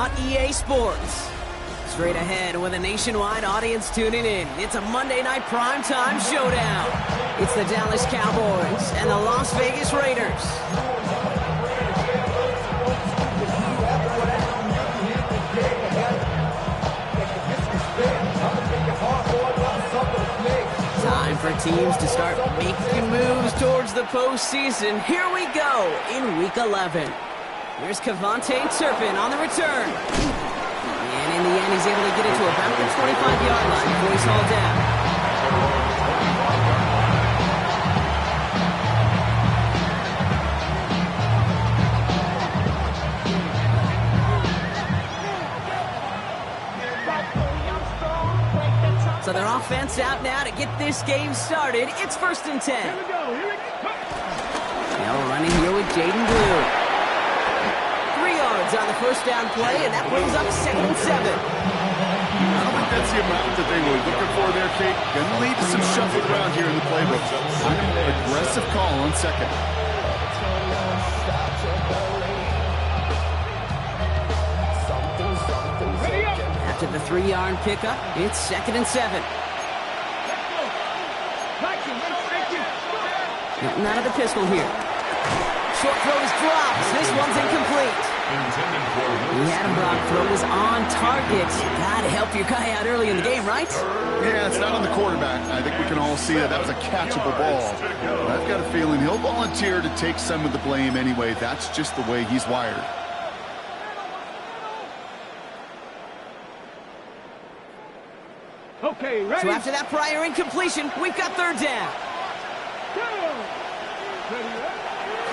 on EA Sports. Straight ahead with a nationwide audience tuning in. It's a Monday night primetime showdown. It's the Dallas Cowboys and the Las Vegas Raiders. Time for teams to start making moves towards the postseason. Here we go in Week 11. Here's KaVontae Turpin on the return. And in the end, he's able to get it to about the 25-yard line before he's hauled down. So their offense out now to get this game started. It's 1st and 10. Here we go. Now running here with Jaden Blue. 3 yards on the first down play, and that brings up 2nd and 7. I don't think that's the amount that they were looking for there, Kate. Going to lead to some shuffling around here in the playbook. Aggressive call on 2nd. After the 3-yard pickup, it's 2nd and 7. Getting out of the pistol here. Short throw is dropped. This one's incomplete. He had him, Brock. Throw was on target. Gotta help your guy out early in the game, right? Yeah, it's not on the quarterback. I think we can all see that was a catchable ball. But I've got a feeling he'll volunteer to take some of the blame anyway. That's just the way he's wired. Okay, ready? So after that prior incompletion, we've got 3rd down.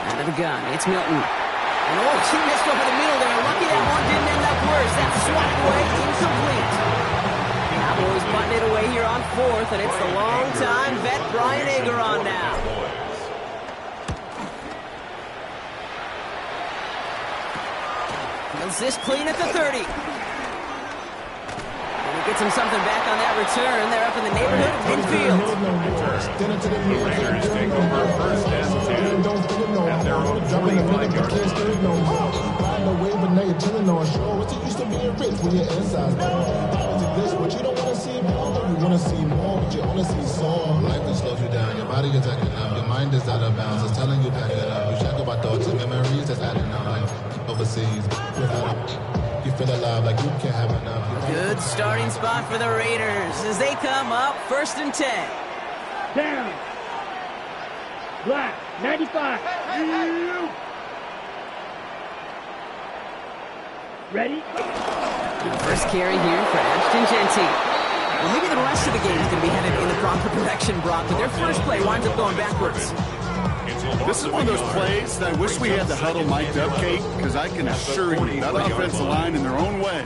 Out of the gun, it's Milton. And he missed over the middle there. Lucky that one didn't end up worse. That's swatted away, incomplete. Cowboys butting it away here on 4th, and it's the long-time vet Brian Ager on now. Feels this clean at the 30. Gets him something back on that return. They're up in the neighborhood of midfield. The Raiders take over 1st and 10 at their own 45-yard line. Life that slows you down, your body is acting up, your mind is out of bounds, it's telling you pack it up. You shackle by thoughts and memories that's adding up like overseas. You feel alive like you can't have enough. Good starting spot for the Raiders as they come up 1st and 10. Down. Black, 95. Ready? First carry here for Ashton Jeanty. Well, maybe the rest of the game is going to be headed in the proper direction, Brock, but their first play winds up going backwards. This is one of those plays that I wish we had the huddle mic'd up, Kate, because I can assure you that offensive line in their own way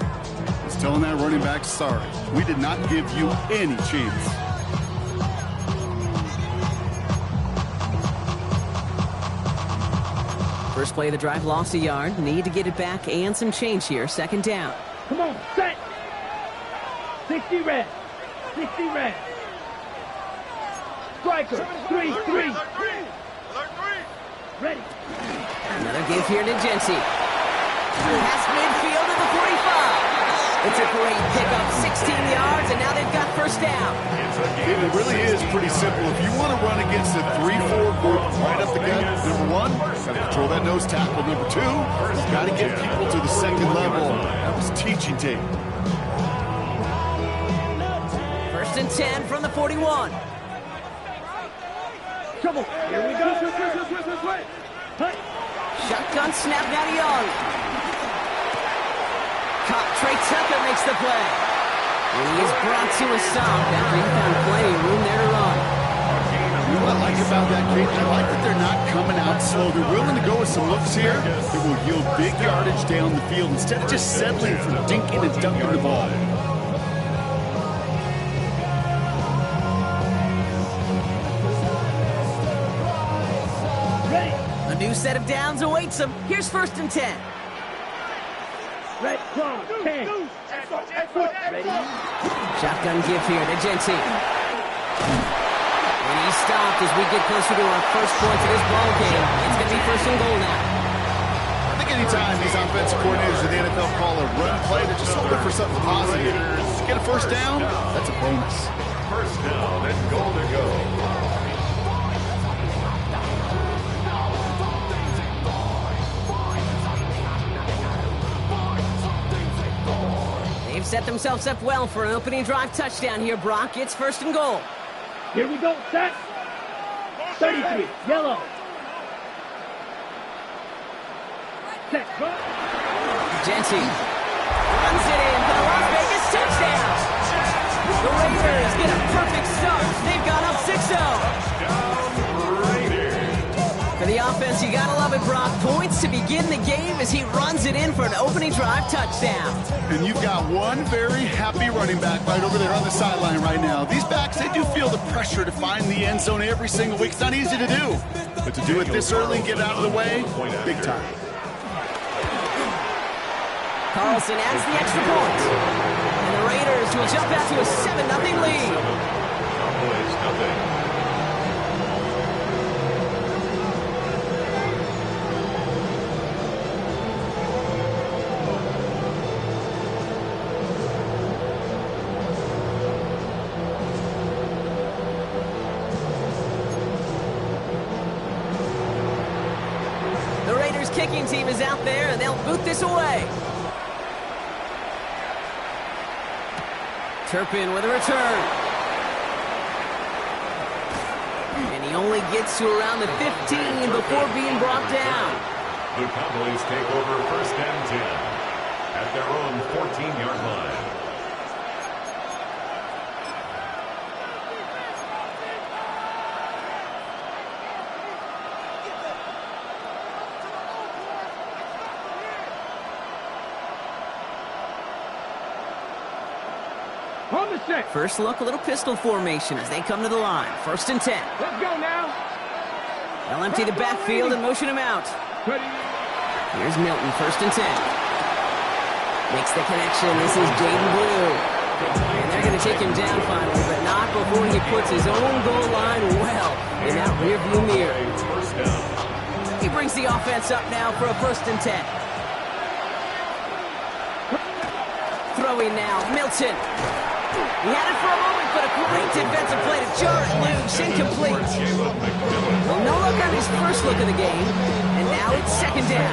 is telling that running back, sorry, we did not give you any chance. First play of the drive, lost a yard. Need to get it back and some change here. 2nd down. Come on, set. 60 red. 60 red. Striker, 3-3. Ready. Another give here to Jeanty. Past midfield to the 45. It's a great pickup, 16 yards, and now they've got 1st down. It really is pretty simple. If you want to run against a 3-4 group right up the gut, number 1, got to control that nose tackle. Number 2, got to get people to the 2nd level. That was teaching tape. 1st and 10 from the 41. Trouble. Here we go. Shotgun snap now to Young. Caught. Trey Tucker makes the play. And he is brought to a stop after he found plenty of room there to run. You know what I like about that, Kate? I like that they're not coming out slow. They're willing to go with some looks here that will yield big yardage down the field instead of just settling for dinking and dunking the ball. A new set of downs awaits them. Here's 1st and 10. Red claw, 10. Ready? Shotgun give here to Jeanty. And he's stopped as we get closer to our first points of this ball game. It's going to be 1st and goal now. I think anytime these offensive coordinators in the NFL call a run play. They're just hoping for something positive. Get a first down, that's a bonus. First down and goal to go. They've set themselves up well for an opening drive touchdown here, Brock. It's first and goal. Here we go, set. 33, yellow. Set, go. Genty runs it in for the Las Vegas touchdown. The Raiders get a perfect start. They've gone up 6-0. For the offense, you gotta love it, Brock. Points to begin the game as he runs it in for an opening drive touchdown. And you've got one very happy running back right over there on the sideline right now. These backs, they do feel the pressure to find the end zone every single week. It's not easy to do. But to do it this early and get out of the way, big time. Carlson adds the extra point. And the Raiders will jump out to a 7-0 lead. Cowboys, nothing. The Raiders kicking team is out there, and they'll boot this away. Turpin with a return. And he only gets to around the 15 before being brought down. The Cowboys take over first and 10 at their own 14-yard line. On the set. First look, a little pistol formation as they come to the line. First and 10. Let's go now. They'll empty the backfield and motion him out. Ready. Here's Milton, first and 10. Makes the connection. This is Jaden Blue. And they're going to take him down finally, but not before he puts his own goal line well in that rearview mirror. First down. He brings the offense up now for a first and 10. Throwing now, Milton. He had it for a moment, but a great defensive play to jar it loose, incomplete. Well, no luck on his first look of the game, and now it's second down.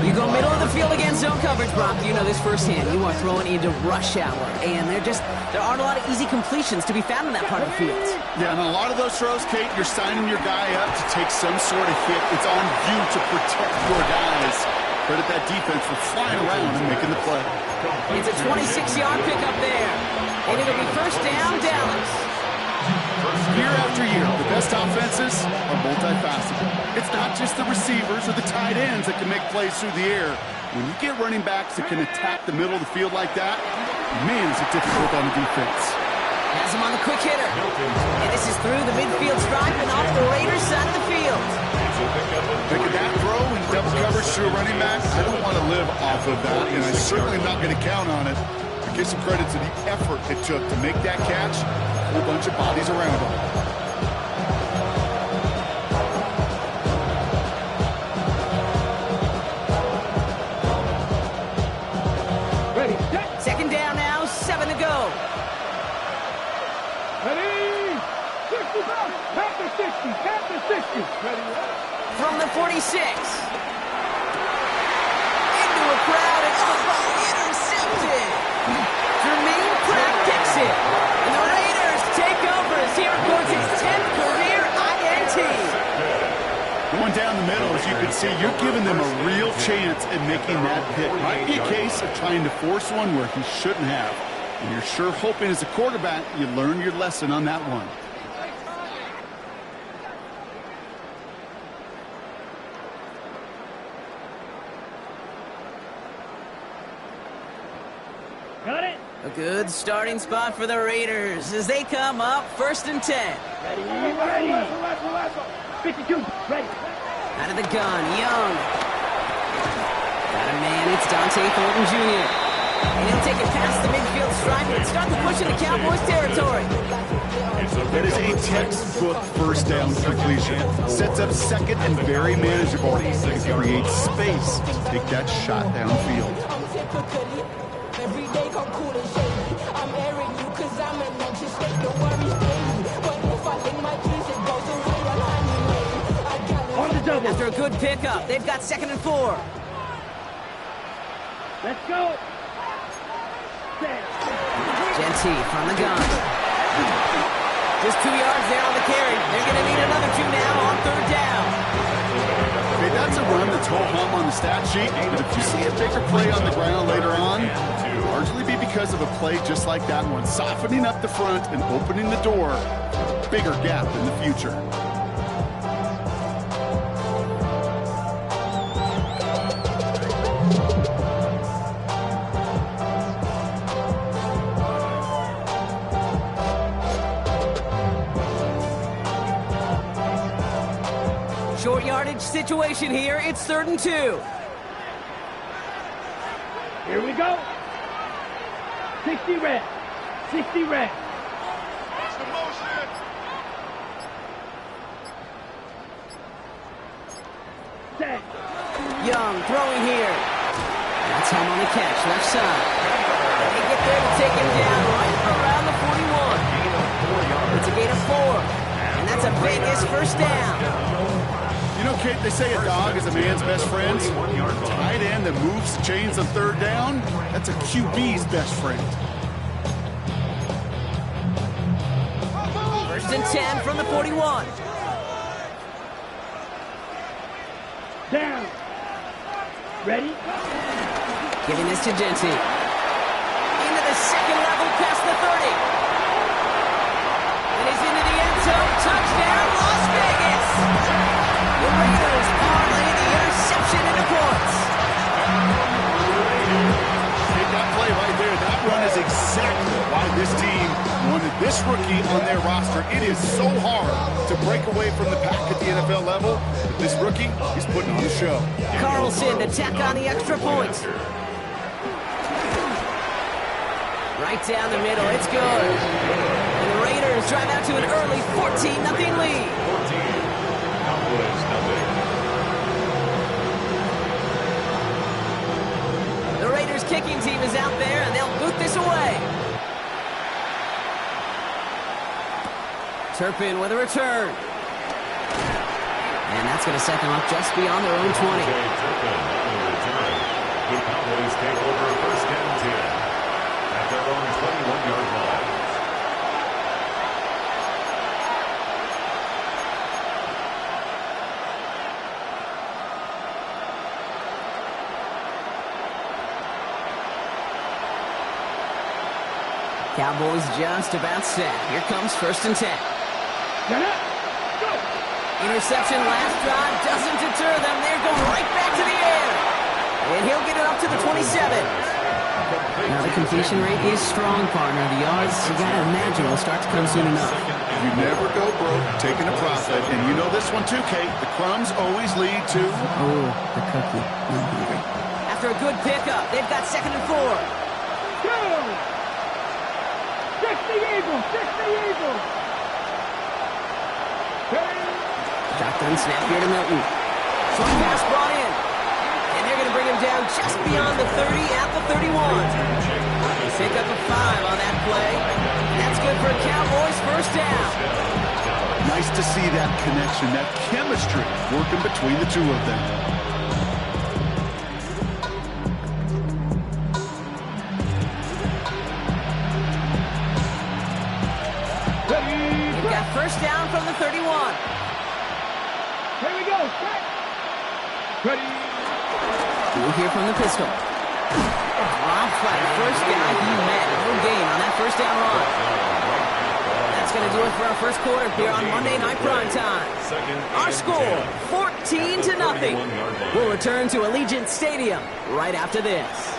You go middle of the field against zone coverage, Brock. You know this firsthand. You are throwing into rush hour, and there aren't a lot of easy completions to be found in that part of the field. Yeah, and a lot of those throws, Kate, you're signing your guy up to take some sort of hit. It's on you to protect your guys. Credit that defense for flying around and making the play. It's a 26-yard pickup there. And it'll be first down, Dallas. Year after year, the best offenses are multifaceted. It's not just the receivers or the tight ends that can make plays through the air. When you get running backs that can attack the middle of the field like that, man, is it difficult on the defense. Has him on the quick hitter. And this is through the midfield stripe and off the Raiders side of the field. Making that throw in double coverage to a running back, I don't want to live off of that, and I'm certainly not going to count on it. But give some credit to the effort it took to make that catch. A whole bunch of bodies around him. Ready, set. Second down now, 7 to go. Ready. 60, tap the 60, tap the 60. Ready, From the 46. Into a crowd and intercepted. Jermaine Pratt picks it. And the Raiders take over as he records his 10th career INT. Going down the middle, as you can see, you're giving them a real chance at making that pick. Might be a case of trying to force one where he shouldn't have. And you're sure hoping as a quarterback you learn your lesson on that one. got it. A good starting spot for the Raiders as they come up first and 10. Ready, ready. 52, ready. Out of the gun, Young. Got a man, it's Dante Thornton Jr. And he'll take it past the midfield stripe and start the push into Cowboys territory. That is a textbook first down completion. Sets up second and very manageable. It creates space to take that shot downfield. On the double. After a good pickup, they've got 2nd and 4. Let's go. Set. Genty from the gun. Just 2 yards there on the carry. They're going to need another 2 now on 3rd down. Okay, that's a run that's ho-hum on the stat sheet, but if you see a bigger play on the ground later on, it'll largely be because of a play just like that one, softening up the front and opening the door, bigger gap in the future. Short yardage situation here. It's 3rd and 2. Here we go. 60 red. 60 red. Set. Young throwing here. That's home on the catch, left side. They get there to take him down right around the 41. It's a gain of 4. And that's a Vegas 1st down. You know, Kate, they say a dog is a man's best friend. Tight end that moves the chains on 3rd down, that's a QB's best friend. 1st and 10 from the 41. Down. Ready? Giving this to Genty. Into the 2nd level past the 30. And he's into the end zone. Touchdown, Las Vegas. The Raiders parlay the interception into points. Take that play right there. That run is exactly why this team wanted this rookie on their roster. It is so hard to break away from the pack at the NFL level. But this rookie, he's putting on a show. Carlson to tack on the extra point. Right down the middle, it's good. And the Raiders drive out to an early 14-0 lead. The Raiders kicking team is out there, and they'll boot this away. Turpin with a return. And that's going to set them up just beyond their own 20. Turpin on the return. The Cowboys take over 1st and 10 at their own 21-yard line. Cowboys just about set. Here comes 1st and 10. Go. Interception last drive doesn't deter them. They're going right back to the air. And he'll get it up to the 27. Now the completion rate is strong, partner. The yards, you gotta imagine, will start to come soon enough. You never go broke taking a profit. And you know this one too, Kate. The crumbs always lead to... Oh, the cookie. I'm hungry. After a good pickup, they've got 2nd and 4. Go. 60 Eagles. 60 Eagles. Shotgun snap here to Milton. Short pass brought in. And they're going to bring him down just beyond the 30 at the 31. Pick up a 5 on that play. And that's good for a Cowboys 1st down. Nice to see that connection, that chemistry working between the two of them. They've got 1st down from the 31. Here we go. Set. Ready. We'll hear from the pistol. Drop flat. 1st guy he met. No gain on that 1st down run. That's going to do it for our 1st quarter here on Monday Night Primetime. Our score, 14-0. We'll return to Allegiant Stadium right after this.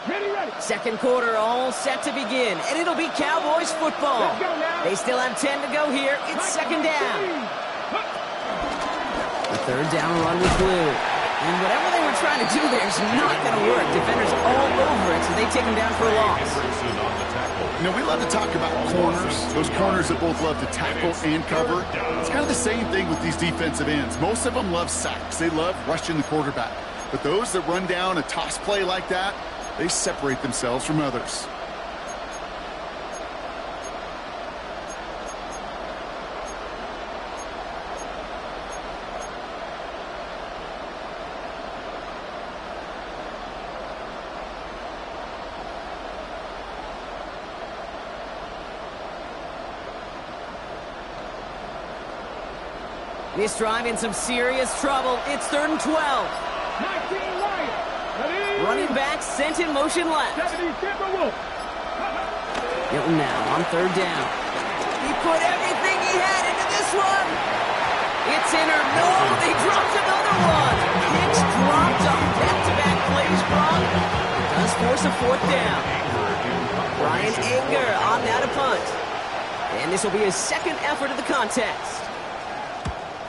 Ready. 2nd quarter all set to begin, and it'll be Cowboys football. Let's go now. They still have 10 to go here. It's 2nd down. The 3rd down run with Blue. And whatever they were trying to do there is not going to work. Defenders all over it, so they take him down for a loss. On the tackle. You know, we love to talk about corners, those corners that both love to tackle and cover. It's kind of the same thing with these defensive ends. Most of them love sacks. They love rushing the quarterback. But those that run down a toss play like that, they separate themselves from others. This drive in some serious trouble. It's 3rd and 12. 19 Lions. Ready? Running back sent in motion left. 70 Timberwolves. Hilton now on 3rd down. He put everything he had into this one. It's in or no, they dropped another one. Hicks dropped on back-to-back plays, Brock. Does force a 4th down. Brian Anger on that a punt. And this will be his 2nd effort of the contest.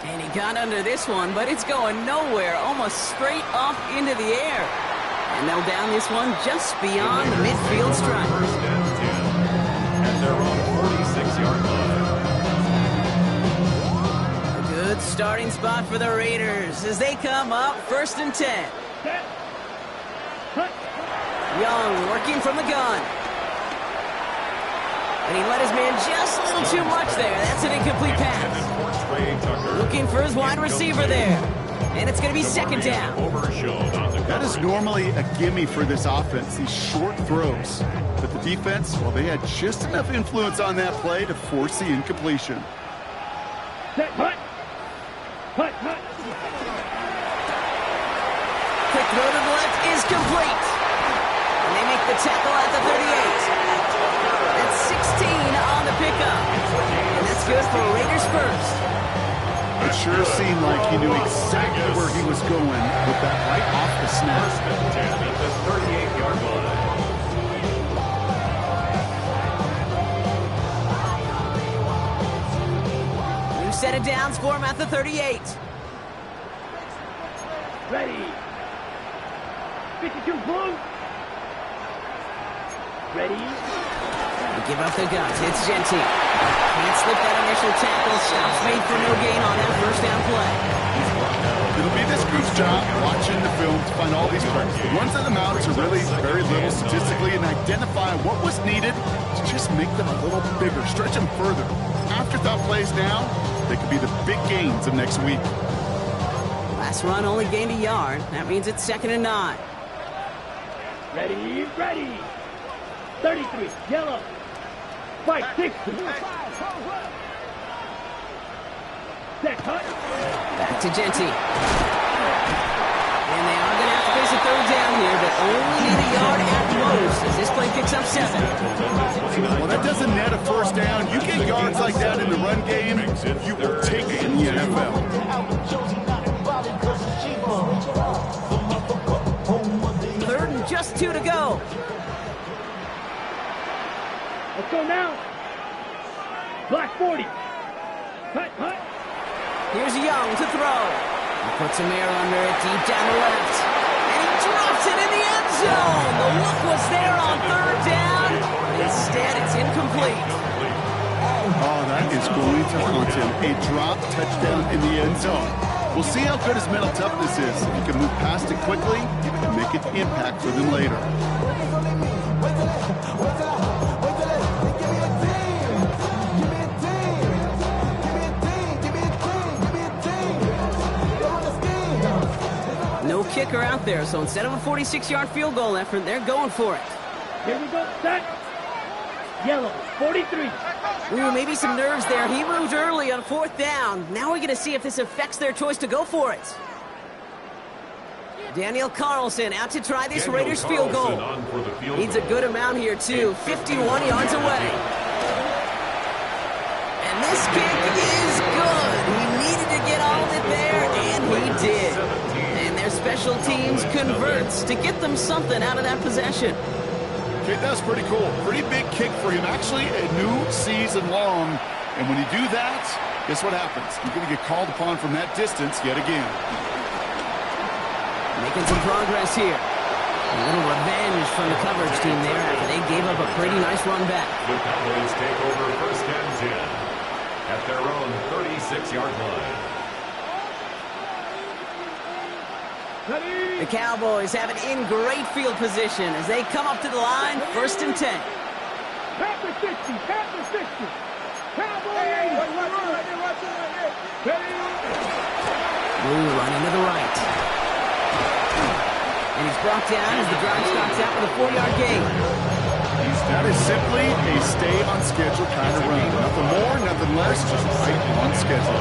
And he got under this one, but it's going nowhere, almost straight up into the air. And they'll down this one just beyond the midfield stripe. First and 10 at their own 46-yard line. A good starting spot for the Raiders as they come up 1st and 10. Set. Cut. Young working from the gun. And he let his man just a little too much there. That's an incomplete pass. Looking for his wide receiver there. And it's going to be 2nd down. That is normally a gimme for this offense, these short throws. But the defense, well, they had just enough influence on that play to force the incompletion. Set. Cut. Cut. Cut. Quick throw to the left is complete. And they make the tackle at the 38. That's 16 on the pickup. And that's good for Raiders first. It sure seemed like he knew exactly where he was going with that right off the snap. First and 10 at the 38-yard line. New set of downs for him at the 38. Ready. 52 Bulls. Ready. They give up the guns. It's Genty. Can't slip that initial tackle. Stops made for no gain on that 1st down play. It'll be this group's job watching the film to find all these plays. The ones that amount to really very little statistically and identify what was needed to just make them a little bigger, stretch them further. Afterthought plays now, they could be the big gains of next week. Last run only gained a yard. That means it's 2nd and 9. Ready. Ready. 33. Yellow. Fight. 60. Set. Cut. Back to Genty. And they are going to have to face a 3rd down here, but only need a yard at most as this play picks up 7. Well, that doesn't net a 1st down. You get yards like that in the run game, you will take it in the NFL. 3rd and just 2 to go. Let's go now. Black 40. Cut. Cut. Here's Young to throw. He puts some air under it deep down the left. And he drops it in the end zone. The look was there on 3rd down. But instead, it's incomplete. Oh, that is going to haunt him. A drop touchdown in the end zone. We'll see how good his mental toughness is. If he can move past it quickly and make an impact for them later. No kicker out there, so instead of a 46-yard field goal effort, they're going for it. Here we go. Set. Yellow. 43. Ooh, maybe some nerves there. He moved early on 4th down. Now we're going to see if this affects their choice to go for it. Daniel Carlson out to try this Raiders field goal. Needs a good amount here, too. 51 yards away. And this kick is good. He needed to get all of it there, and he did. And their special teams converts to get them something out of that possession. Okay, that's pretty cool. Pretty big kick for him. Actually, a new season long. And when you do that, guess what happens? You're going to get called upon from that distance yet again. Making some progress here. A little revenge from the coverage team there after they gave up a pretty nice run back. The Cowboys take over first and 10 at their own 36-yard line. The Cowboys have it in great field position as they come up to the line, first and 10. Tap the 60, tap the 60. Cowboy 80. Blue running to the right. And he's brought down as the drive starts out with a 4-yard gain. That is simply a stay on schedule kind of run. Nothing more, nothing less, just right on schedule.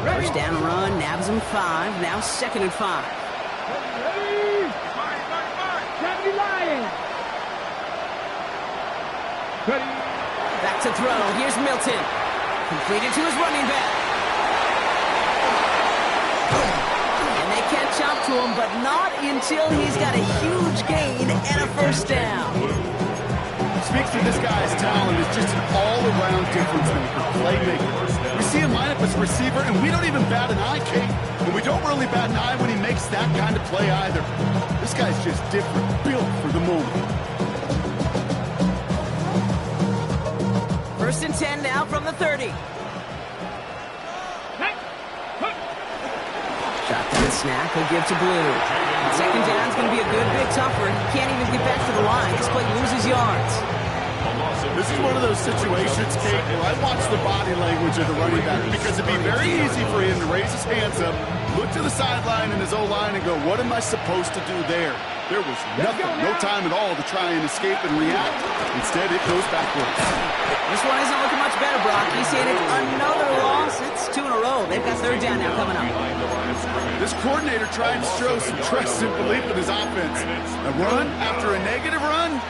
First down run, nabs him 5, now second and 5. Back to throw, here's Milton. Completed to his running back. And they catch up to him, but not until he's got a huge gain and a first down. Speaks to this guy's talent. Is just an all-around difference maker, playmaker. We see him line up as a receiver, and we don't even bat an eye, Kate. And we don't really bat an eye when he makes that kind of play either. This guy's just different, built for the moment. First and 10 now from the 30. Shotgun snap, he'll give to Blue. Second down's going to be a good bit tougher. He can't even get back to the line. This play loses yards. This is one of those situations, Kate, where I watch the body language of the running back because it'd be very easy for him to raise his hands up, look to the sideline in his O-line and go, what am I supposed to do there? There was nothing, no time at all to try and escape and react. Instead, it goes backwards. This one isn't looking much better, Brock. He's handed another loss. It's 2 in a row. They've got third down now coming up. This coordinator trying to show some trust and belief in his offense. A run after a negative run?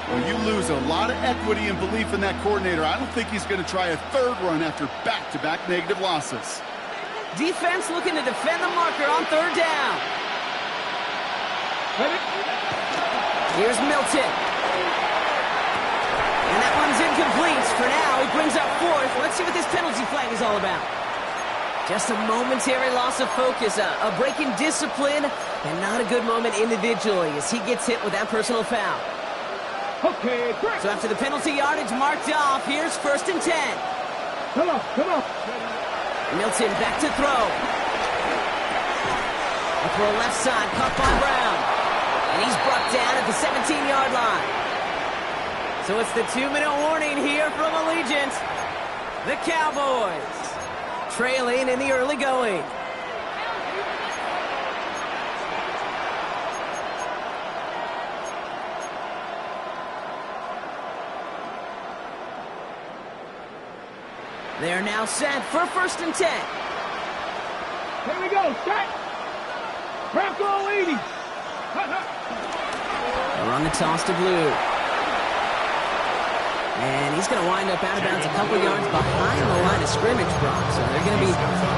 Well, you lose a lot of equity and belief in that coordinator. I don't think he's going to try a third run after back-to-back negative losses. Defense looking to defend the marker on third down. Here's Milton. And that one's incomplete. For now, he brings up fourth. Let's see what this penalty flag is all about. Just a momentary loss of focus, a break in discipline, and not a good moment individually as he gets hit with that personal foul. Okay, great. So after the penalty yardage marked off, here's first and 10. Come on. Milton back to throw. A throw left side, caught by Brown. And he's brought down at the 17-yard line. So it's the 2-minute warning here from Allegiant. The Cowboys trailing in the early going. They're now set for first and 10. Here we go, set. Bronco 80. They'll run the toss to Blue. And he's going to wind up out of bounds a couple yards behind the line of scrimmage, Brock. So they're going to be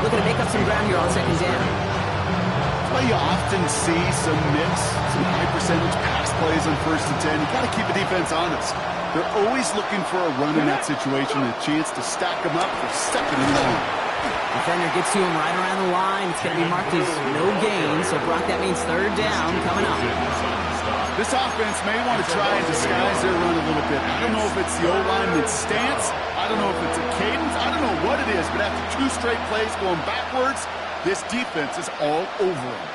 looking to make up some ground here on second down. That's why you often see some mix, some high-percentage pass plays on first and 10. You got to keep the defense honest. They're always looking for a run in that situation, a chance to stack them up for second and long. Defender gets to him right around the line. It's going to be marked as no gain. So, Brock, that means third down coming up. This offense may want to try and disguise their run a little bit. I don't know if it's the O-lineman's stance. I don't know if it's a cadence. I don't know what it is. But after 2 straight plays going backwards, this defense is all over them.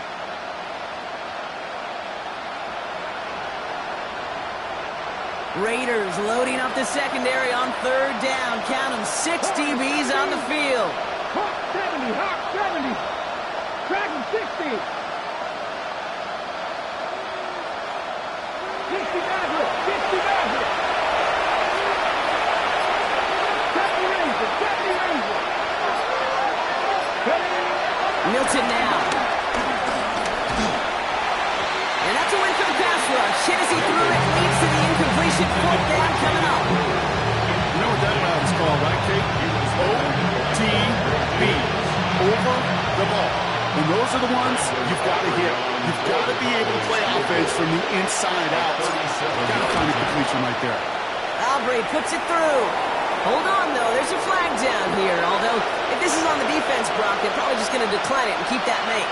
Raiders loading up the secondary on third down. Count them, 6 DBs on the field. Hawk 70, Hawk 70. Dragon 60. 60 Maverick, 60 Maverick. 70 Razor, 70 Razor. Milton now. And that's a win for the pass rush. Hit as he threw it, leads to the incompletion. Fourth down coming up. You know what that route is called, right, Kate? OTB. Over the ball. And those are the ones you've got to hit. You've got to be able to play offense from the inside out. You've got to find a completion right there. Aubrey puts it through. Hold on, though. this is on the defense, Brock, they're probably just going to decline it and keep that make.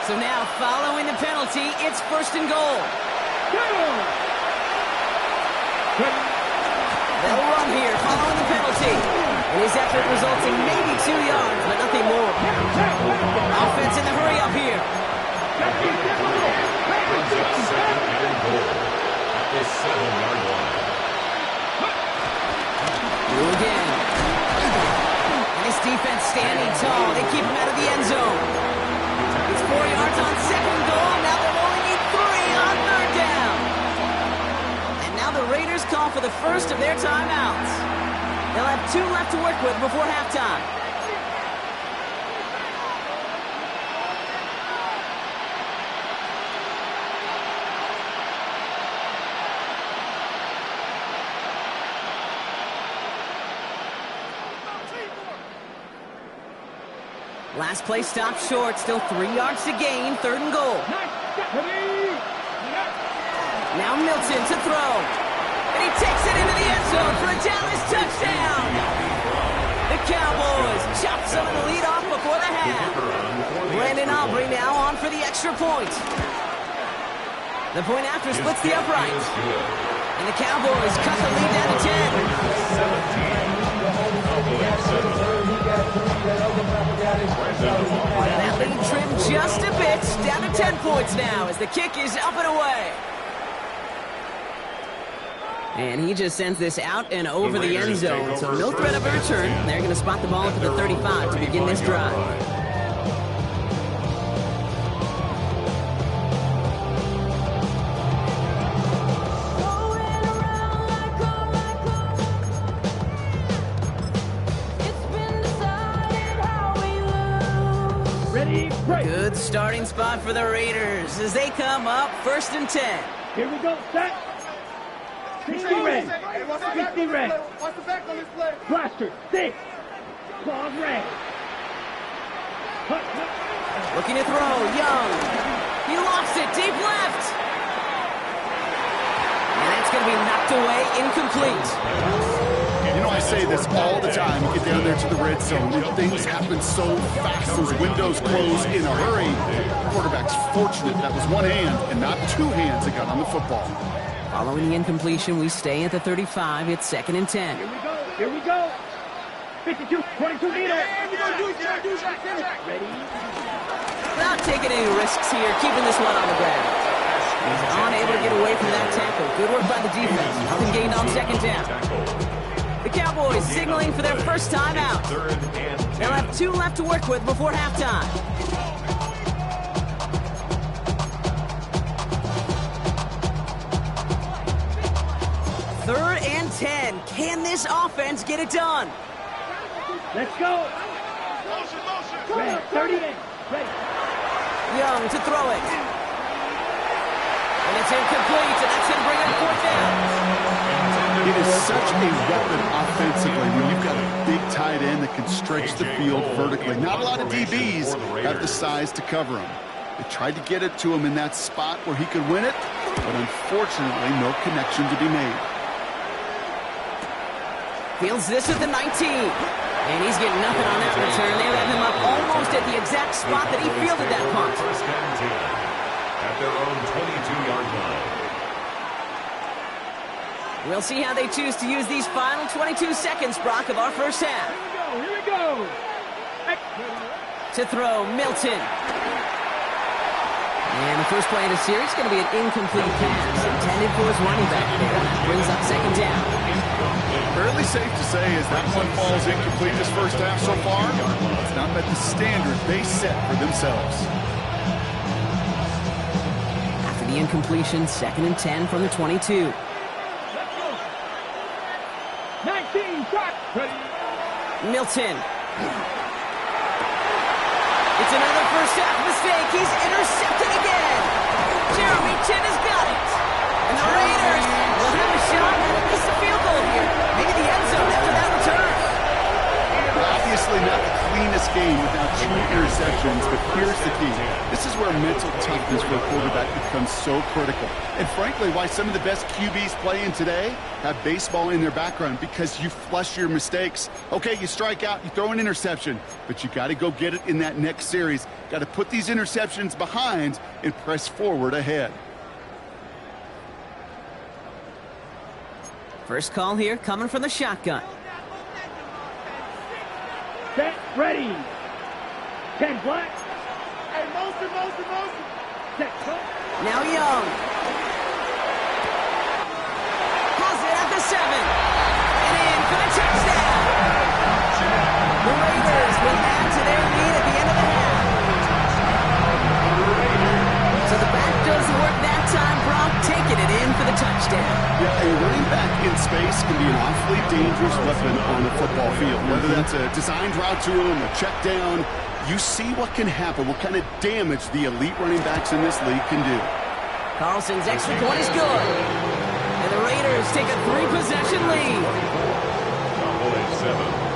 So now, following the penalty, it's 1st and goal. They'll run here, following the penalty. And his effort resulting maybe 2 yards, but nothing more. Offense in the hurry up here. Do again. And this defense standing tall. They keep him out of the end zone. It's 4 yards on 2nd goal. Now they'll only need 3 on 3rd down. And now the Raiders call for the first of their timeouts. They'll have 2 left to work with before halftime. Last play stopped short. Still 3 yards to gain. 3rd and goal. Now Milton to throw. And he takes it into the end zone for a Dallas touchdown. The Cowboys chop some of the lead off before the half. Brandon Aubrey now on for the extra point. The point after splits the upright. And the Cowboys cut the lead down to 10. That lead trimmed just a bit. Down to 10 points now as the kick is up and away. And he just sends this out and over the end zone. So no threat of a return. They're going to spot the ball at the 35 to begin this drive. Good starting spot for the Raiders as they come up 1st and 10. Here we go, set. 60 red. 60 red. Blaster, 6. Claws red. Looking to throw, Young. He lofts it deep left. And that's going to be knocked away, incomplete. You know, I say this all the time. You get down there to the red zone, and things happen so fast. Those windows close in a hurry. The quarterback's fortunate that was one hand and not 2 hands that got on the football. Following the incompletion, we stay at the 35. It's 2nd and 10. Here we go. Here we go. 52, 22 meter. Ready? Not taking any risks here, keeping this one on the ground. He's unable to get away from that tackle. Good work by the defense. Nothing gained on 2nd down. The Cowboys signaling for their first timeout. They'll have 2 left to work with before halftime. 3rd and 10. Can this offense get it done? Let's go. Red, 38. Ready. Young to throw it. And it's incomplete, and that's going to bring up 4th down. It is such a weapon offensively when you've got a big tight end that can stretch the field vertically. Not a lot of DBs have the size to cover him. They tried to get it to him in that spot where he could win it, but unfortunately, no connection to be made. Fields this at the 19. And he's getting nothing on that return. They let him up almost at the exact spot that he fielded that punt. 1st and 10 at their own 22-yard line. We'll see how they choose to use these final 22 seconds, Brock, of our first half. Here we go. To throw, Milton. And the first play of the series is going to be an incomplete pass intended for his running back there. That brings up 2nd down. Fairly safe to say as that one falls incomplete this first half so far, it's not met the standard they set for themselves. After the incompletion, 2nd and 10 from the 22. 19, shot. Ready. Milton. It's another first half mistake. He's intercepted again. Jeremy Chin has got it. And the Raiders will have a shot at at least a field goal here. Maybe the end zone after that return. Obviously not the cleanest game without 2 interceptions, but here's the key. This is where mental toughness for a quarterback becomes so critical. And frankly, why some of the best QBs playing today have baseball in their background, because you flush your mistakes. Okay, you strike out, you throw an interception, but you got to go get it in that next series. Got to put these interceptions behind and press forward ahead. First call here coming from the shotgun. Set, ready. 10 black. Hey, motion. Set, cut. Now Young. Has it at the 7. And in for the touchdown. The Raiders will add to their lead at the end of the half. So the back does the work that time. Brock taking it in for the touchdown. Yeah, a running back in space can be an awfully dangerous weapon on a football field. Whether that's a designed route to him, a check down, you see what can happen, what kind of damage the elite running backs in this league can do. Carlson's extra point is good. And the Raiders take a 3-possession lead. Cowboys 7.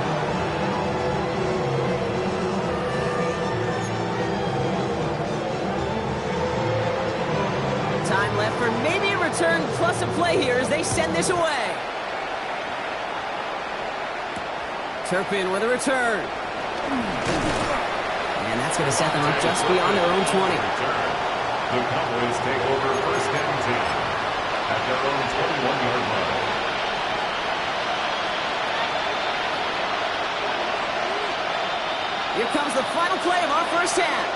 Time left for maybe a return plus a play here as they send this away. Turpin with a return. And that's going to set them up just beyond their own 20. The Cowboys take over first and 10 at their own 21-yard line. Here comes the final play of our first half.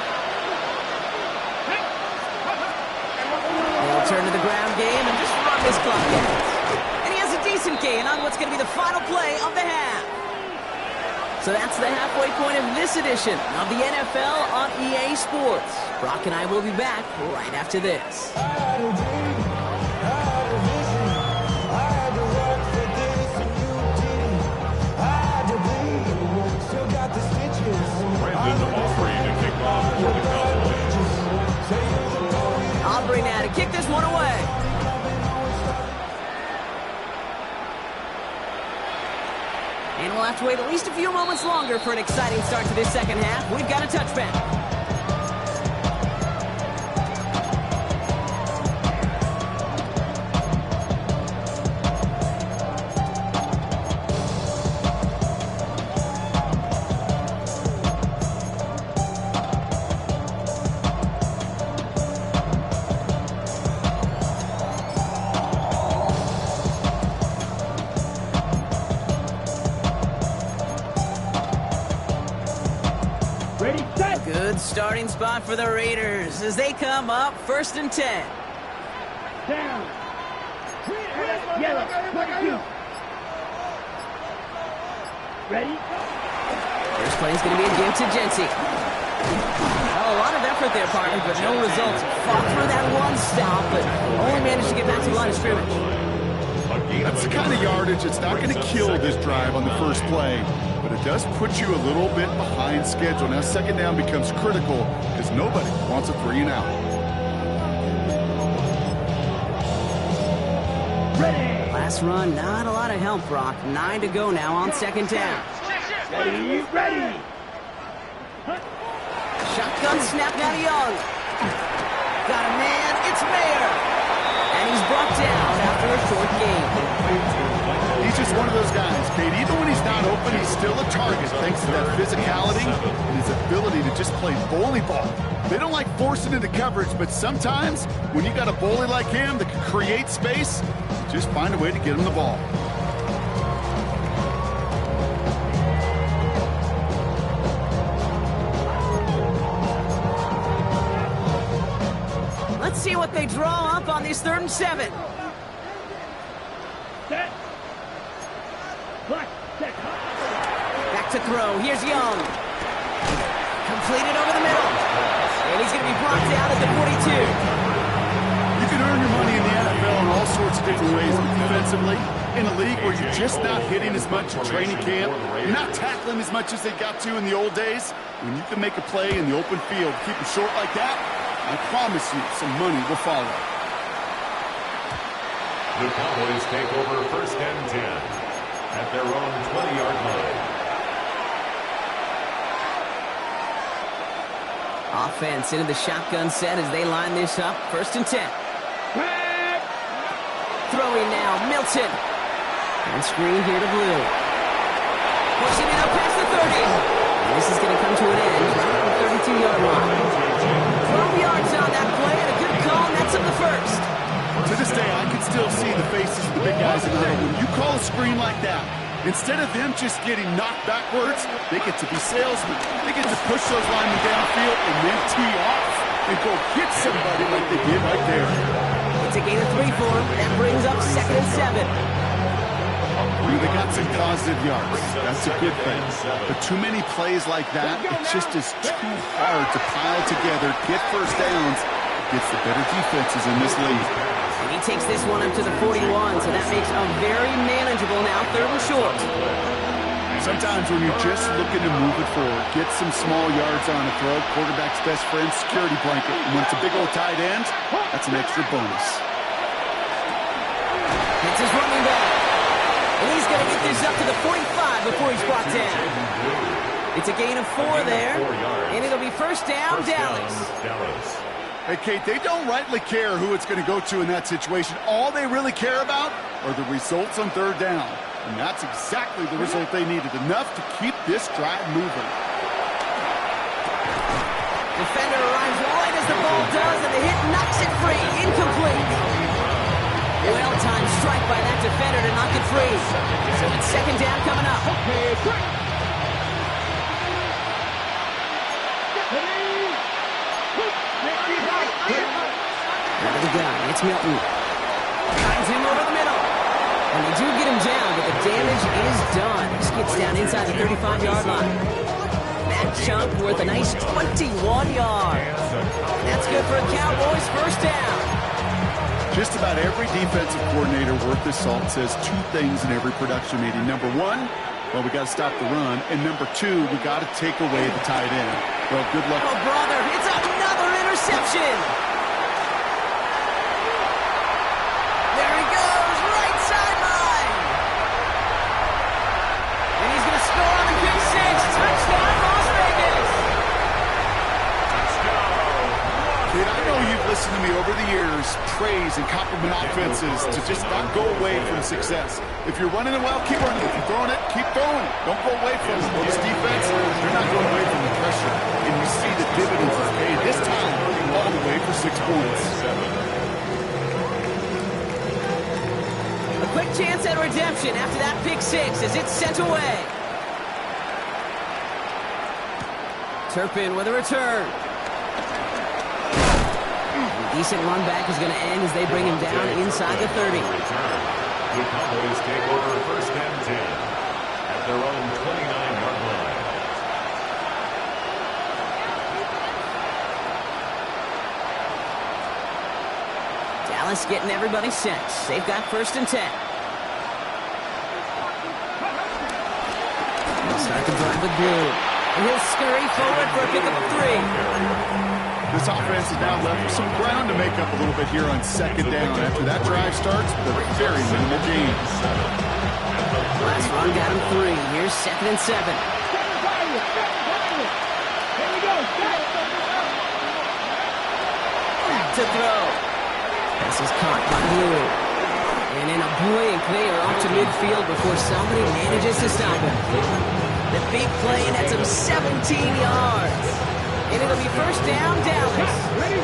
They'll turn to the ground game and just run this clock out. And he has a decent gain on what's going to be the final play of the half. So that's the halfway point of this edition of the NFL on EA Sports. Brock and I will be back right after this. Brandon Aubrey to kick off for the Cowboys. Aubrey now to kick this one away. And we'll have to wait at least a few moments longer for an exciting start to this second half. We've got a touchback. Ready, set. Good starting spot for the Raiders as they come up 1st and 10. Down. Yellow, 22. Ready? First play is going to be a give to Jency. Oh, a lot of effort there, partner, but no results. Fought through that one stop, but only managed to get back to the line of scrimmage. That's the kind of yardage that's not going to kill this drive on the first play, but it does put you a little bit behind schedule. Now second down becomes critical because nobody wants a 3 and out. Ready. Last run, not a lot of help, Brock. 9 to go now on second down. Ready, ready. Shotgun snap now to Young. Got a man, it's Mayer. And he's brought down after a short gain. He's just one of those guys, Kate. Even when he's not open, he's still a target thanks to that physicality and his ability to just play bully ball. They don't like forcing into coverage, but sometimes when you got a bully like him that can create space, just find a way to get him the ball. Let's see what they draw up on these 3rd and 7. Set. Black, set. Back to throw. Here's Young. Completed over the middle. And he's going to be brought down at the 42. You can earn your money in the NFL in all sorts of different ways, but defensively, in a league where you're just not hitting as much in training camp, you're not tackling as much as they got to in the old days, when you can make a play in the open field, keep it short like that, I promise you some money will follow. The Cowboys take over first and 10 at their own 20-yard line. Offense into the shotgun set as they line this up. 1st and 10. Throwing now, Milton. And screen here to Blue. Pushing it up past the 30. And this is going to come to an end right at the 32-yard line. 12 yards on that play and a good call, and that's up the 1st. To this day, I can still see the faces of the big guys in the huddle. When you call a screen like that, instead of them just getting knocked backwards, they get to be salesmen. They get to push those linemen downfield and then tee off and go hit somebody like they did right there. It's a gain of 3 for them. That brings up 2nd and 7. They got some positive yards. That's a good thing. But too many plays like that, it just is too hard to pile together, get first downs against the better defenses in this league. And he takes this one up to the 41, so that makes a very manageable now 3rd and short. Sometimes when you're just looking to move it forward, get some small yards on a throw, quarterback's best friend, security blanket. And when it's a big old tight end, that's an extra bonus. It's his running back. And he's going to get this up to the 45 before he's brought down. It's a gain of 4 there, and it'll be 1st down, Dallas. Hey, Kate, they don't rightly care who it's going to go to in that situation. All they really care about are the results on 3rd down. And that's exactly the result they needed, enough to keep this drive moving. Defender arrives right as the ball does, and the hit knocks it free. Incomplete. Well-timed strike by that defender to knock it free. So it's 2nd down coming up. Out of the gun, it's Milton. Finds him over the middle. And they do get him down, but the damage is done. He skips down inside the 35-yard line. That chunk worth a nice 21 yards. That's good for a Cowboys 1st down. Just about every defensive coordinator worth his salt says 2 things in every production meeting. Number 1, well, we got to stop the run. And number 2, we got to take away the tight end. Well, good luck. Oh, brother, it's another interception. There he goes, right sideline. And he's going to score on the kick 6. Touchdown, Las Vegas. Kid, I know you've listened to me over the years praise and compliment offenses to just not go away from success. If you're running it well, keep running. If you're throwing it, keep throwing it. Don't go away from it. This defense, they're not going away from the pressure. And you see the dividends it's paid this time all the way for 6 points. A quick chance at redemption after that pick 6 as it's sent away. Turpin with a return. Decent run back is going to end as they bring him down inside the 30. The Cowboys take over 1st and 10 at their own 29-yard line. Dallas getting everybody set. They've got 1st and 10. They'll start the drive with Blue. And he'll scurry forward for a pickup of 3. This offense is now left with some ground to make up a little bit here on 2nd down. After that drive starts, they're very minimal gains. Last run got him 3. Here's 2nd and 7. Back to throw. This is caught by Blue. And in a blink, they are off to midfield before somebody manages to stop him. The big play nets him 17 yards. And it'll be 1st down, Dallas. Ready?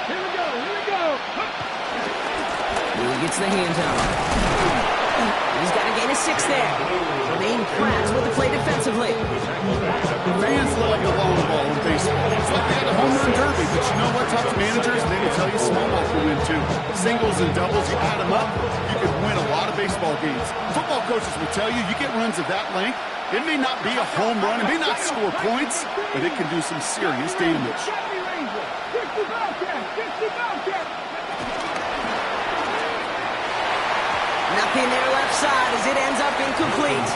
Here we go. He gets the handoff. He's got a gain of 6 there. Jermaine Pratt with the play defensively. Fans love the long ball in baseball. It's like they had a home run derby, but you know what? Talk to managers, and they will tell you small ball can win too. Singles and doubles, you add them up, you can win a lot of baseball games. Football coaches will tell you, you get runs of that length, it may not be a home run, it may not score points, but it can do some serious damage. Nothing there left side as it ends up incomplete.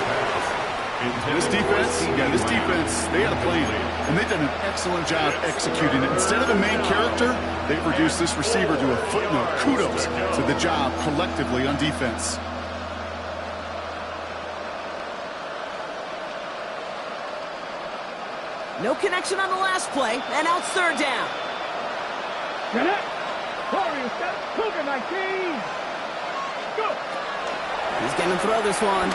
This defense, they had a plan, and they've done an excellent job executing it. Instead of a main character, they've reduced this receiver to a footnote. Kudos to the job collectively on defense. No connection on the last play, and now it's third down. Get it. Warriors, Cougar 19. Go. He's going to throw this one.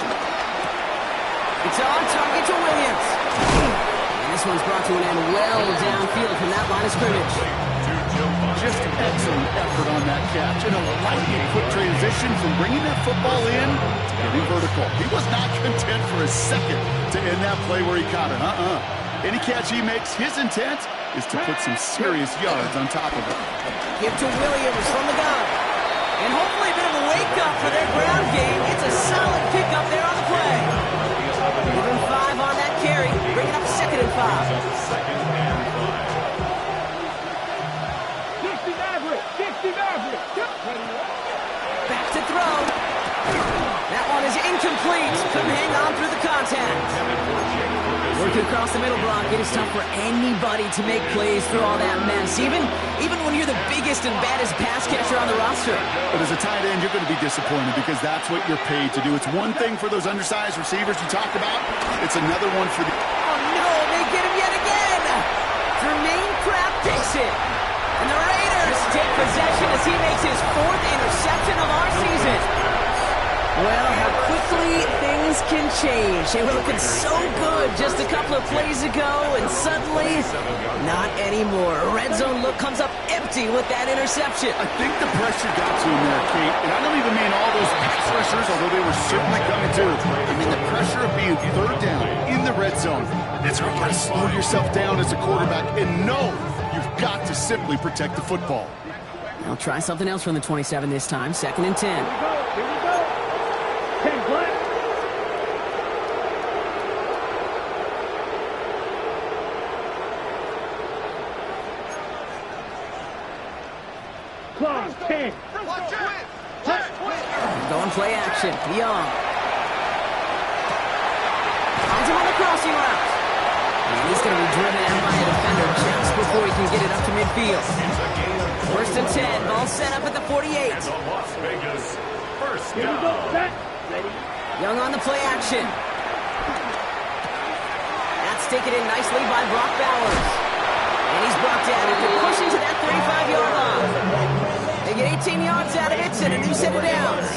It's on target to Williams. And this one's brought to an end well downfield from that line of scrimmage. Just excellent effort on that catch. And a lightning quick transition from bringing that football in to getting vertical. He was not content for a second to end that play where he caught it. Any catch he makes, his intent is to put some serious yards on top of it. Give to Williams from the gun. And hopefully a bit of a wake-up for their ground game. It's a solid pickup there on the play. Give him 5 on that carry. Bring it up 2nd and 5. Back to throw. That one is incomplete. Couldn't hang on through the contact. Working across the middle block, it is tough for anybody to make plays through all that mess, even when you're the biggest and baddest pass catcher on the roster. But as a tight end, you're going to be disappointed because that's what you're paid to do. It's one thing for those undersized receivers you talked about. It's another one for the... Oh, no, they get him yet again. Jermaine Pratt takes it. And the Raiders take possession as he makes his 4th interception of our season. Well, how quickly things can change. They were looking so good just a couple of plays ago, and suddenly, not anymore. A red zone look comes up empty with that interception. I think the pressure got to him there, Kate. And I don't even mean all those pass rushers, although they were certainly coming too. I mean the pressure of being third down in the red zone. It's hard to slow yourself down as a quarterback and know you've got to simply protect the football. Now try something else from the 27 this time. 2nd and 10. Here we go. 10 play. Close. 10. Going play action. Young. Finds him on the crossing route. And he's going to be driven out by a defender just before he can get it up to midfield. 1st and 10. Ball set up at the 48. Here we go. Set. Ready. Young on the play action. That's taken in nicely by Brock Bowers. And he's brought down. He can push into that 35-yard line. They get 18 yards out of it and a new set of downs.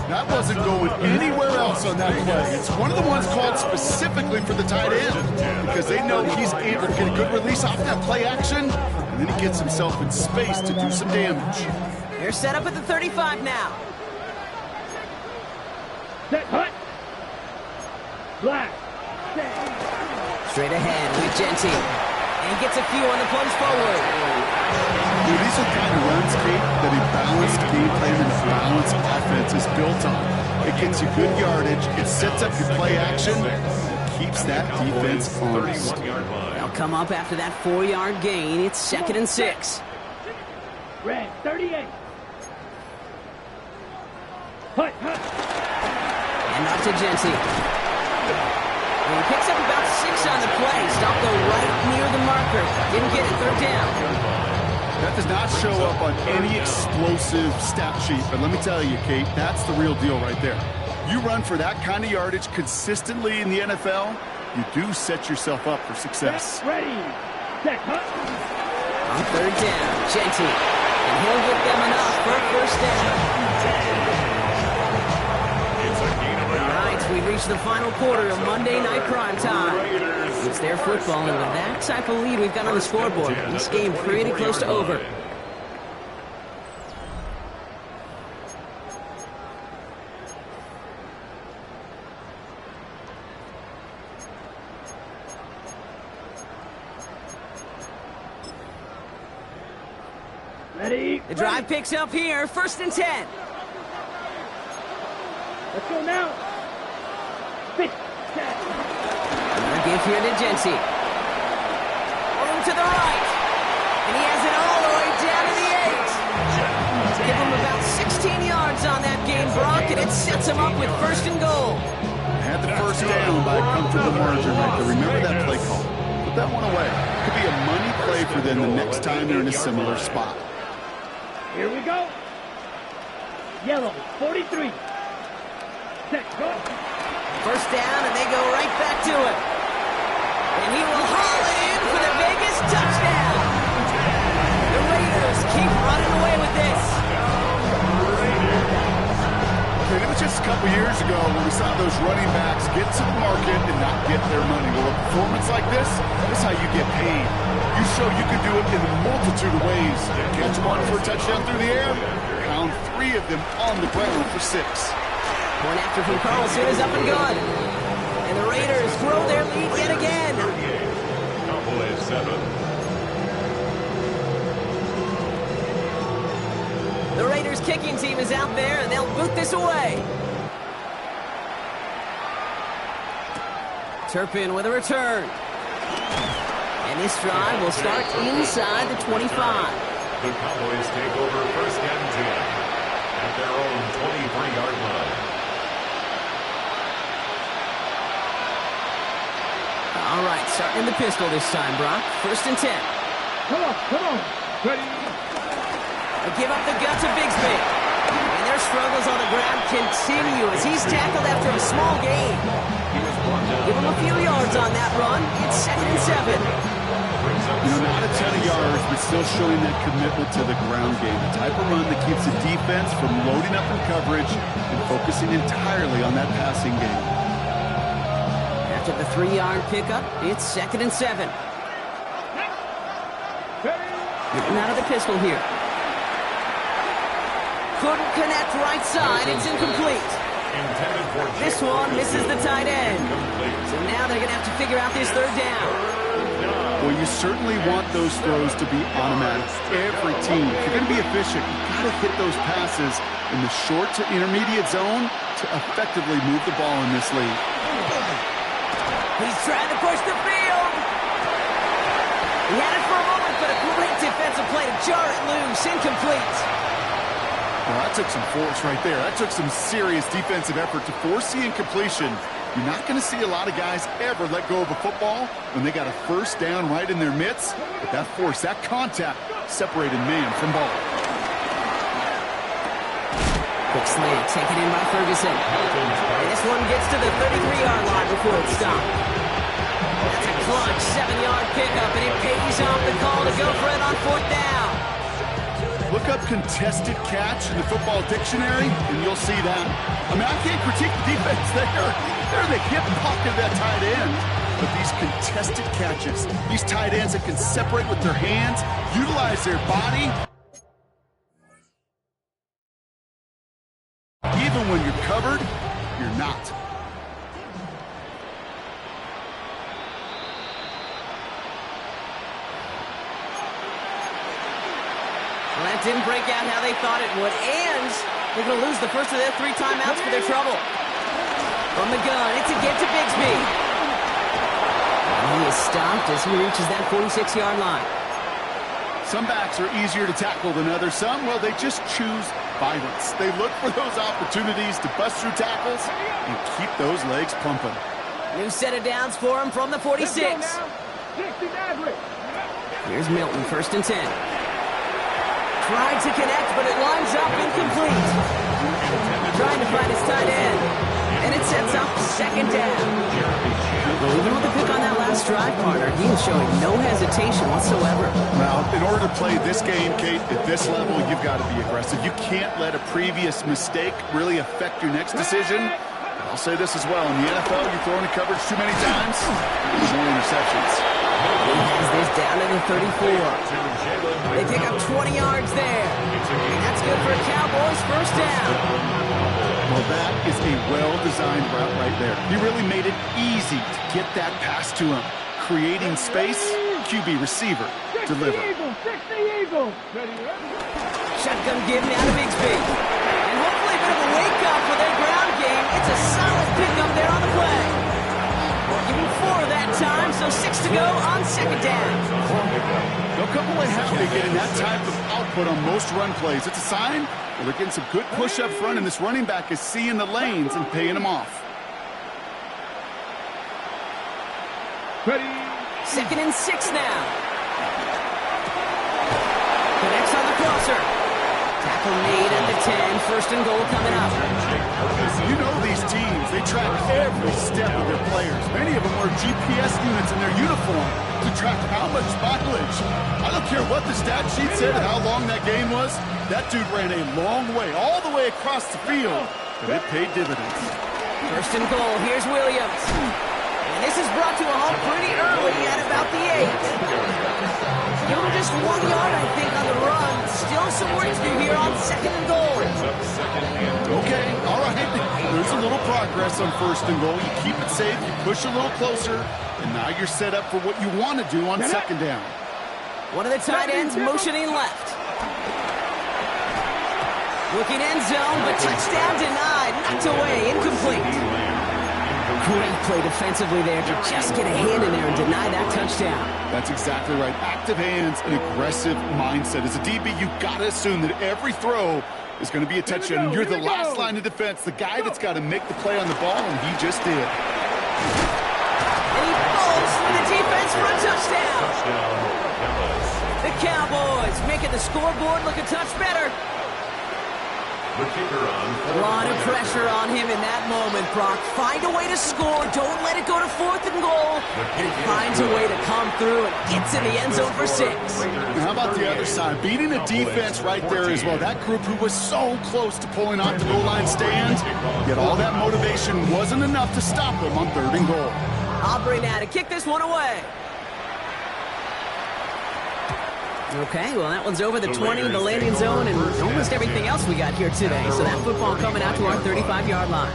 That wasn't going anywhere else on that play. It's one of the ones called specifically for the tight end because they know he's able to get a good release off that play action, and then he gets himself in space to do some damage. They're set up at the 35 now. Set. Hut. Black. Set. Straight ahead with Genty. And he gets a few on the plunge forward. Dude, these are kind of runs, Kate, that a balanced game plan and a balanced offense is built on. It gets you good yardage, it sets up your play action, keeps that defense honest. They'll come up after that 4-yard gain. It's 2nd and 6. Red. 38. Hut. And up to Genty. And he picks up about 6 on the play. Stopped though right near the marker. Didn't get it. 3rd down. That does not show up on any explosive stat sheet, but let me tell you, Kate, that's the real deal right there. You run for that kind of yardage consistently in the NFL, you do set yourself up for success. Ready. Set. Hut. On 3rd down, Genty. And he'll get them enough for a 1st down. All right, we reach the final quarter of Monday Night Primetime. It's their football, and with that type of lead we've got on the scoreboard, this game pretty close to over. Ready. The drive picks up here, 1st and 10. Let's go now. 6. Set. Give here to Genty. Room to the right. And he has it all the way down to the 8. Give him about 16 yards on that game, Brock, and it sets him up with 1st and goal. Had the 1st down by a comfortable margin right there. Remember that play call. Put that one away. Could be a money play for them the next time they're in a similar spot. Here we go. Yellow. 43. Set. Go. 1st down, and they go right back to it. And he will haul it just a couple years ago when we saw those running backs get to the market and not get their money. Well, a performance like this is how you get paid. You show you can do it in a multitude of ways. Catch one for a touchdown through the air, pound 3 of them on the ground for 6. Point after from Carlson is up and good. And the Raiders grow their lead yet again. Cowboys 7. The Raiders kicking team is out there, and they'll boot this away. Turpin with a return. And this drive will start inside the 25. The Cowboys take over first and 10 at their own 23-yard line. All right, starting in the pistol this time, Brock. First and 10. Come on. Ready? They give up the guts of Bigsby. And their struggles on the ground continue as he's tackled after a small gain. Give him a few yards on that run. It's 2nd and 7. Not a ton of yards, but still showing that commitment to the ground game. The type of run that keeps the defense from loading up in coverage and focusing entirely on that passing game. After the 3-yard pickup, it's 2nd and 7. Getting out of the pistol here. Couldn't connect right side. It's incomplete. This one misses the tight end. So now they're going to have to figure out this 3rd down. Well, you certainly want those throws to be automatic. Every team, if you're going to be efficient, you've got to hit those passes in the short to intermediate zone to effectively move the ball in this league. He's trying to push the field. He had it for a moment, but a great defensive play to jar it loose. Incomplete. Well, that took some force right there. That took some serious defensive effort to force the incompletion. You're not going to see a lot of guys ever let go of a football when they got a first down right in their midst. But that force, that contact, separated man from ball. Quick slant taken in by Ferguson. And this one gets to the 33-yard line before it's stopped. That's a clutch 7-yard pickup, and it pays off the call to go for it on 4th down. Look up contested catch in the football dictionary, and you'll see that. I mean, I can't critique the defense there. They're in the hip pocket of that tight end. But these contested catches, these tight ends that can separate with their hands, utilize their body. Even when you're covered, you're not. Well, that didn't break out how they thought it would, and they're going to lose the first of their 3 timeouts for their trouble. From the gun, it's a get to Bigsby. And he is stopped as he reaches that 46-yard line. Some backs are easier to tackle than others. Some, well, they just choose violence. They look for those opportunities to bust through tackles and keep those legs pumping. New set of downs for him from the 46. Here's Milton, first and 10. Tried to connect, but it lines up incomplete. Trying to find his tight end. And it sets up 2nd down. Well, even with the pick on that last drive, partner, he is showing no hesitation whatsoever. Well, in order to play this game, Kate, at this level, you've got to be aggressive. You can't let a previous mistake really affect your next decision. I'll say this as well. In the NFL, you throw into coverage too many times, there's more interceptions. He has this down to the 34. They pick up 20 yards there. And that's good for a Cowboys first down. Well, that is a well-designed route right there. He really made it easy to get that pass to him. Creating space, QB receiver, deliver. Shotgun given out of Bigsby. And hopefully a bit of a wake-up for their ground game. It's a solid pickup there on the play. Give him 4 that time, so 6 to go on 2nd down. They'll come away happy getting that type of output on most run plays. It's a sign that they're getting some good push up front, and this running back is seeing the lanes and paying them off. Ready. 2nd and 6 now. Connects on the crosser. Tackle made at the 10. First and goal coming up. You know these teams, they track every step of their players. Many of them wear GPS units in their uniform to track how much mileage. I don't care what the stat sheet said and how long that game was. That dude ran a long way, all the way across the field. and it paid dividends. First and goal, here's Williams. And this is brought to a halt pretty early at about the 8. Give him just 1 yard, I think, on the run. Still some work to do here on second and goal. Okay, all right. There's a little progress on first and goal. You keep it safe, you push a little closer, and now you're set up for what you want to do on second down. One of the tight ends motioning left. Looking end zone, but touchdown denied. Knocked away, incomplete. Great play defensively there to just get a hand in there and deny that touchdown. That's exactly right. Active hands and aggressive mindset. As a DB, you got to assume that every throw is going to be a touchdown. And you're the last line of defense, the guy that's got to make the play on the ball, and he just did. And he falls through the defense for a touchdown. The Cowboys making the scoreboard look a touch better. The kicker on. A lot of pressure on him in that moment, Brock. Find a way to score. Don't let it go to fourth and goal. And he finds a way to come through and gets in the end zone for 6. And how about the other side? Beating a defense right there as well. That group who was so close to pulling off the goal line stand, yet all that motivation wasn't enough to stop them on third and goal. Aubrey now to kick this one away. Okay, well, that one's over the 20, the landing zone, and almost everything else we got here today. So that football coming out to our 35-yard line.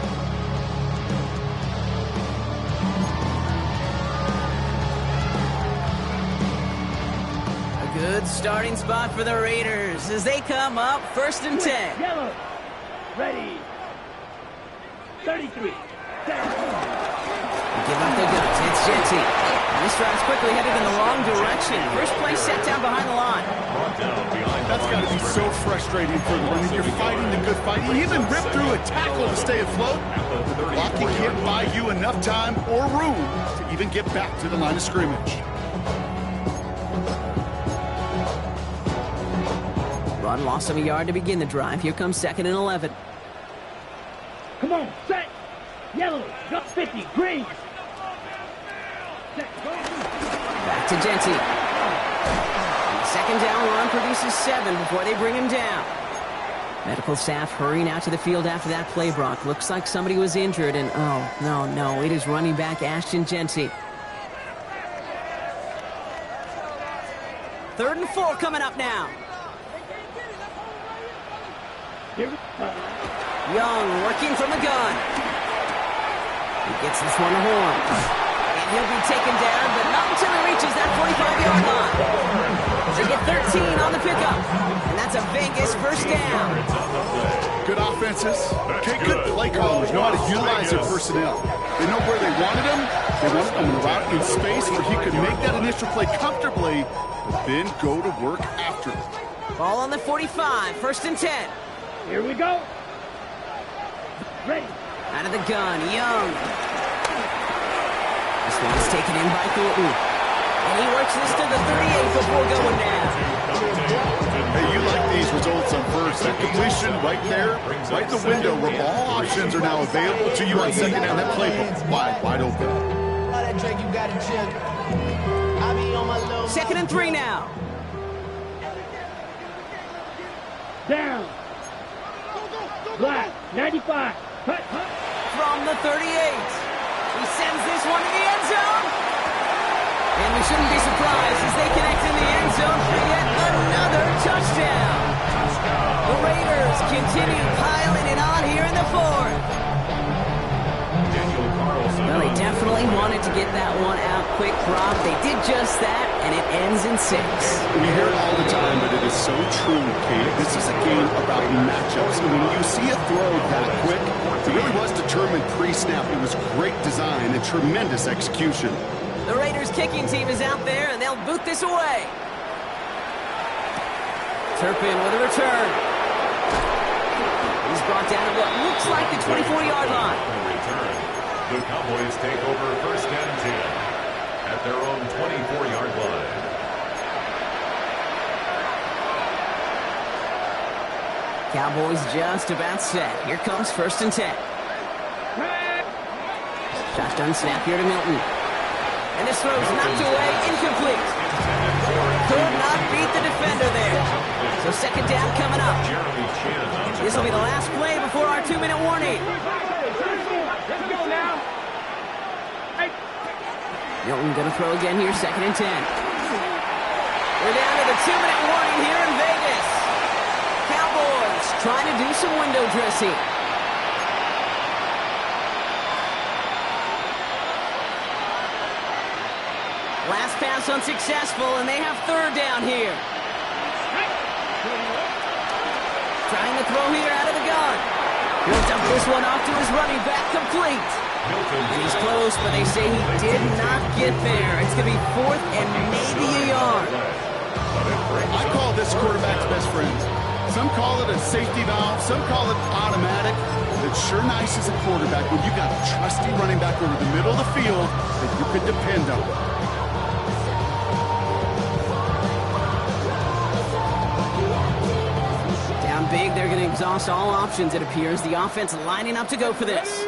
A good starting spot for the Raiders as they come up first and 10. Yellow. Ready. 33. Give up the guts. It's Genty. And this drive's quickly headed in the wrong direction. First play set down behind the line. That's got to be so frustrating for them. I mean, you're fighting the good fight. You even rip through a tackle to stay afloat. The blocking can't buy you enough time or room to even get back to the line of scrimmage. Run lost him a yard to begin the drive. Here comes second and 11. Come on, set. Yellow. Got 50. Green. Set. Back to Genty. And the second down run produces 7 before they bring him down. Medical staff hurrying out to the field after that play, Brock. Looks like somebody was injured, and oh, no, it is running back Ashton Genty. Third and 4 coming up now. Young working from the gun. He gets this one to Horn. And he'll be taken down, but not until he reaches that 45-yard line. They get 13 on the pickup. And that's a Vegas first down. Good offenses. Okay, good play callers know how to utilize their personnel. They know where they wanted him. They wanted him out in space where he could make that initial play comfortably, but then go to work after it. Ball on the 45, first and 10. Here we go. Ready. Out of the gun, Young. This one's taken in by Thornton. And he works this to the 38 before going down. Hey, you like these results on first. That completion right there, right in the window where all options are now available to you on second down. That playbook wide open. Second and 3 now. Down. Black. 95. Hut. From the 38. He sends this one to the end zone. And we shouldn't be surprised as they connect in the end zone for yet another touchdown. The Raiders continue piling it on here in the fourth. Well, they definitely wanted to get that one out quick, Brock. They did just that, and it ends in 6. We hear it all the time, but it is so true, Kate. This is a game about matchups. And when you see a throw that quick, it really was determined pre-snap. It was great design and tremendous execution. The Raiders kicking team is out there, and they'll boot this away. Turpin with a return. He's brought down to what looks like the 24-yard line. The Cowboys take over first and 10 at their own 24-yard line. Cowboys just about set. Here comes first and 10. Shotgun snap here to Milton. And this throw's knocked away, incomplete. Could not beat the defender there. So So second down coming up. Jeremy Chin. This will be the last play before our 2-minute warning. Let's go now. Hey. Milton going to throw again here, 2nd and 10. We're down to the 2-minute warning here in Vegas. Cowboys trying to do some window dressing. Last pass unsuccessful, and they have 3rd down here. Trying to throw here out of the gun. He'll dump this one off to his running back, complete. And he's close, but they say he did not get there. It's going to be 4th and maybe a yard. I call this quarterback's best friend. Some call it a safety valve. Some call it automatic. It's sure nice as a quarterback when you got a trusty running back over the middle of the field that you could depend on. Down big, they're going to exhaust all options, it appears. The offense lining up to go for this.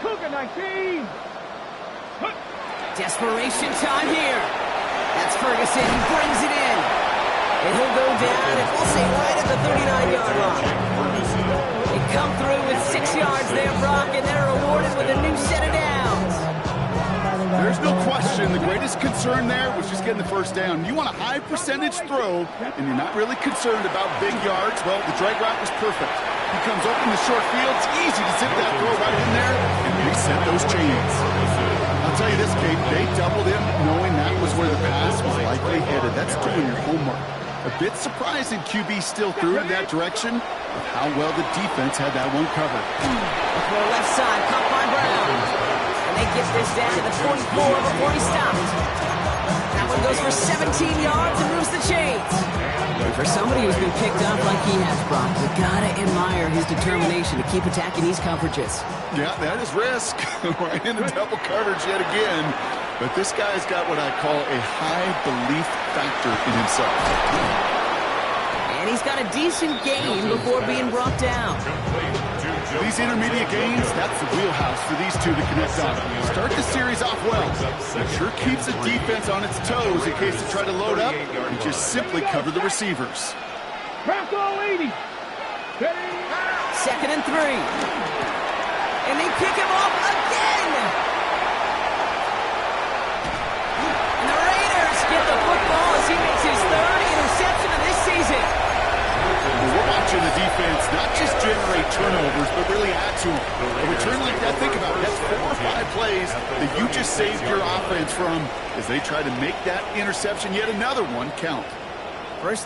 Cougar 19. Desperation time here. That's Ferguson. He brings it in. And he'll go down, and we'll say right at the 39-yard line. They come through with 6 yards there, Brock, and they're rewarded with a new set of downs. There's no question the greatest concern there was just getting the first down. You want a high percentage throw, and you're not really concerned about big yards. Well, the drag route was perfect. He comes up in the short field. It's easy to zip that throw right in there and reset those chains. I'll tell you this, Kate, they doubled him knowing that was where the pass was likely headed. That's doing your homework. A bit surprising QB still threw in that direction with how well the defense had that one covered. Throw left side, caught by Brown. And they get this down to the 24 before he stopped. That one goes for 17 yards and moves the chains. And for somebody who's been picked up like he has, Brock, you gotta admire his determination to keep attacking these coverages. Yeah, that is risk. Right into double coverage yet again. But this guy's got what I call a high belief factor in himself. And he's got a decent gain before being brought down. These intermediate gains, that's the wheelhouse for these two to connect on. Start the series off well. It sure keeps the defense on its toes in case they try to load up and just simply cover the receivers. Bronco 80. 2nd and 3. And they pick him off again. And the Raiders get the football as he makes his 3rd interception of this season. We're watching the defense not just generate turnovers, but really add to them. A return like that, think about it, that's 4 or 5 plays that you just saved your offense from as they try to make that interception, yet another one, count. First